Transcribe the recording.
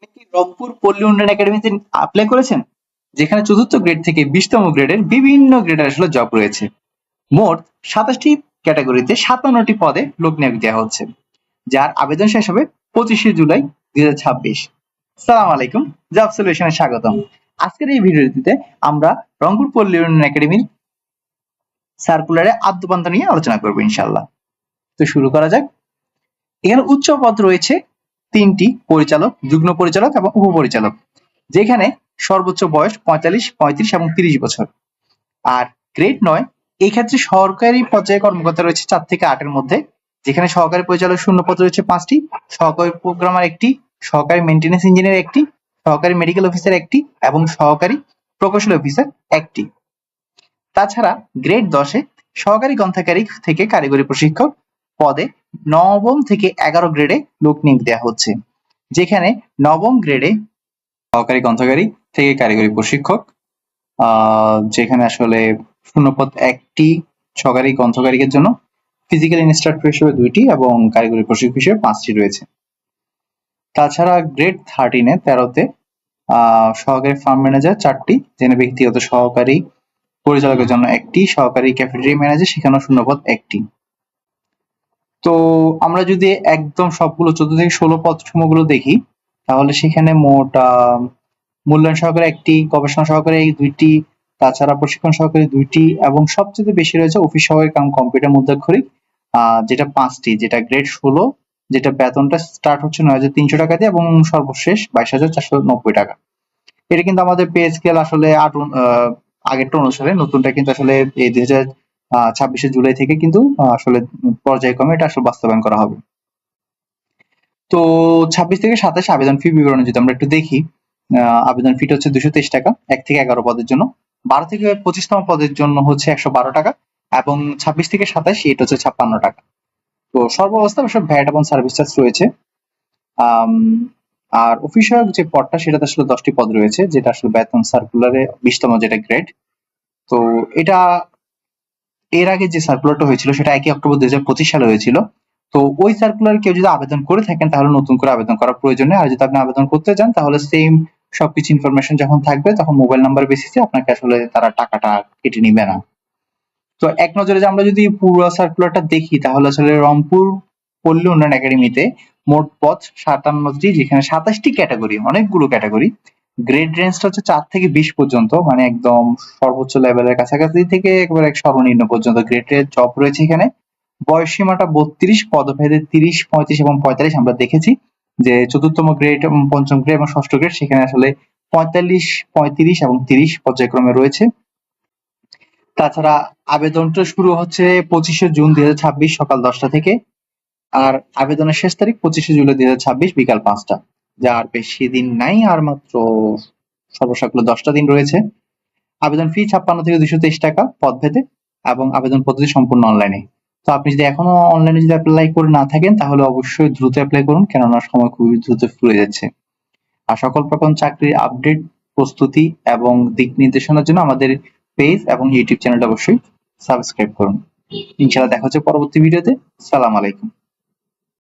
আপনি কি রংপুর পল্লী উন্নয়ন একাডেমিতে অ্যাপ্লাই করেছেন? যেখানে চতুর্থ গ্রেড থেকে 20তম গ্রেডের বিভিন্ন গ্রেডের আসলে জব রয়েছে। মোট 27টি ক্যাটাগরিতে 57টি পদে লোক নিয়োগ দেওয়া হচ্ছে, যার আবেদন শেষ হবে 25শে জুলাই 2026। সালাম আলাইকুম, জব সলিউশনে স্বাগতম। আজকের এই ভিডিওটিতে আমরা রংপুর পল্লী উন্নয়ন একাডেমির সার্কুলারে আদ্যপান্ত নিয়ে আলোচনা করব ইনশাআল্লাহ। তো শুরু করা যাক। এখানে উচ্চ পদ রয়েছে 3টি: পরিচালক, যুগ্ম পরিচালক এবং উপপরিচালক, যেখানে সর্বোচ্চ বয়স 45, 35 এবং 30 বছর। আর গ্রেড 9 এই ক্ষেত্রে সরকারি পর্যায়ে কর্মকর্তা রয়েছে 4 থেকে 8 এর মধ্যে, যেখানে সহকারী পরিচালক শূন্য পদ রয়েছে 5টি, সহকারী প্রোগ্রামার 1টি, সহকারী মেইনটেনেন্স ইঞ্জিনিয়ার 1টি, সহকারী মেডিকেল অফিসার 1টি এবং সহকারী প্রকৌশল অফিসার 1টি। তাছাড়া গ্রেড 10 এ সহকারী গ্রন্থাগারিক থেকে কারিগরি প্রশিক্ষক পদে 9ম থেকে 11 গ্রেডে লোক নিয়োগ দেওয়া হচ্ছে, যেখানে 9ম গ্রেডে সহকারী গ্রন্থাগারিক থেকে কারিগরি প্রশিক্ষক, যেখানে আসলে শূন্যপদ 1টি সহকারী গ্রন্থাগারিকের জন্য, ফিজিক্যাল ইনস্ট্রাক্টর হিসেবে 2টি এবং কারিগরি প্রশিক্ষক হিসেবে 5টি রয়েছে। তাছাড়া গ্রেড 13 এ 13তে সহকারী ফার্ম ম্যানেজার 4টি, যেখানে ব্যক্তিগত সহকারী পরিচালকের জন্য 1টি, সহকারী ক্যাফেটেরিয়া ম্যানেজার সেখানেও শূন্যপদ 1টি। তো আমরা যদি একদম সবগুলো 14 থেকে 16 পদ সমূহগুলো দেখি, তাহলে সেখানে মোট মূল্যায়ন সহকারী 1টি, গবেষণা সহকারী 2টি, তাছাড়া প্রশিক্ষণ সহকারী 2টি এবং সবচেয়ে বেশি রয়েছে অফিস সহকারী কাম কম্পিউটার মুদ্রাক্ষরিক, যেটা 5টি, যেটা গ্রেড 16, যেটা বেতনটা স্টার্ট হচ্ছে 9,300 টাকা দিয়ে এবং সর্বশেষ 22,490 টাকা। এটা কিন্তু আমাদের পে স্কেল আসলে আগেরটা অনুসারে, নতুনটা কিন্তু আসলে এই 2026 জুলাই থেকে কিন্তু আসলে পর্যায়ক্রমে এটা আসলে বাস্তবায়ন করা হবে। তো 26 থেকে 27 আবেদন ফি বিবরণী যদি আমরা একটু দেখি, আবেদন ফিটা হচ্ছে 223 টাকা 1 থেকে 11 পদের জন্য, 12 থেকে 25তম পদের জন্য হচ্ছে 112 টাকা এবং 26 থেকে 27 এটা হচ্ছে 56 টাকা। তো সর্বাবস্থা অবশ্য ভ্যাট এবং সার্ভিস চার্জ রয়েছে। আর অফিস সহায়ক যে পদটা সেটাতে আসলে 10টি পদ রয়েছে, যেটা আসলে বেতন সার্কুলারে 20তম যেটা গ্রেড। তো এটা এর আগে যে সার্কুলারটা হয়েছিল সেটা 1 অক্টোবর 2025 সালে হয়েছিল। তো ওই সার্কুলার কেউ যদি আবেদন করে থাকেন তাহলে নতুন করে আবেদন করার প্রয়োজন নেই। আর যদি আপনি আবেদন করতে চান তাহলে সেম সবকিছু ইনফরমেশন যখন থাকবে তখন মোবাইল নাম্বার বেসিসে আপনাকে আসলে তারা টাকাটা কেটে নিবে না। তো এক নজরে আমরা যদি পুরো সার্কুলারটা দেখি তাহলে আসলে রংপুর পল্লী উন্নয়ন একাডেমিতে মোট পদ 57টি, যেখানে 27টি ক্যাটাগরি, অনেকগুলো ক্যাটাগরি। গ্রেড রেঞ্জটা হচ্ছে 4 থেকে 20 পর্যন্ত, মানে একদম সর্বোচ্চ লেভেলের কাছাকাছি থেকে একেবারে সর্বনিম্ন পর্যন্ত গ্রেডের জব রয়েছে এখানে। বয়স সীমাটা 32, পদভেদে 30, 35 এবং 45 আমরা দেখেছি যে চতুর্থম গ্রেড এবং পঞ্চম গ্রেড এবং ষষ্ঠ গ্রেড সেখানে আসলে 45, 35 এবং 30 পর্যায়ক্রমে রয়েছে। তাছাড়া আবেদনটা শুরু হচ্ছে 25শে জুন 2026 সকাল 10টা থেকে, আর আবেদনের শেষ তারিখ 25শে জুলাই 2026 বিকাল 5টা। যার বেশি দিন নাই, আর মাত্র সর্বসাকুল্যে 10টা দিন রয়েছে। আবেদন ফি 56 থেকে 223 টাকা পদভেদে এবং আবেদন পদ্ধতি সম্পূর্ণ অনলাইনে। তো আপনি যদি এখনো অনলাইনে যদি অ্যাপ্লাই করে না থাকেন তাহলে অবশ্যই দ্রুত অ্যাপ্লাই করুন, কেননা সময় খুবই দ্রুত ফুরিয়ে যাচ্ছে। আর সকল প্রকার চাকরির আপডেট, প্রস্তুতি এবং দিক নির্দেশনার জন্য আমাদের পেজ এবং ইউটিউব চ্যানেলটা অবশ্যই সাবস্ক্রাইব করুন। ইনশাআল্লাহ দেখা হচ্ছে পরবর্তী ভিডিওতে। সালাম আলাইকুম।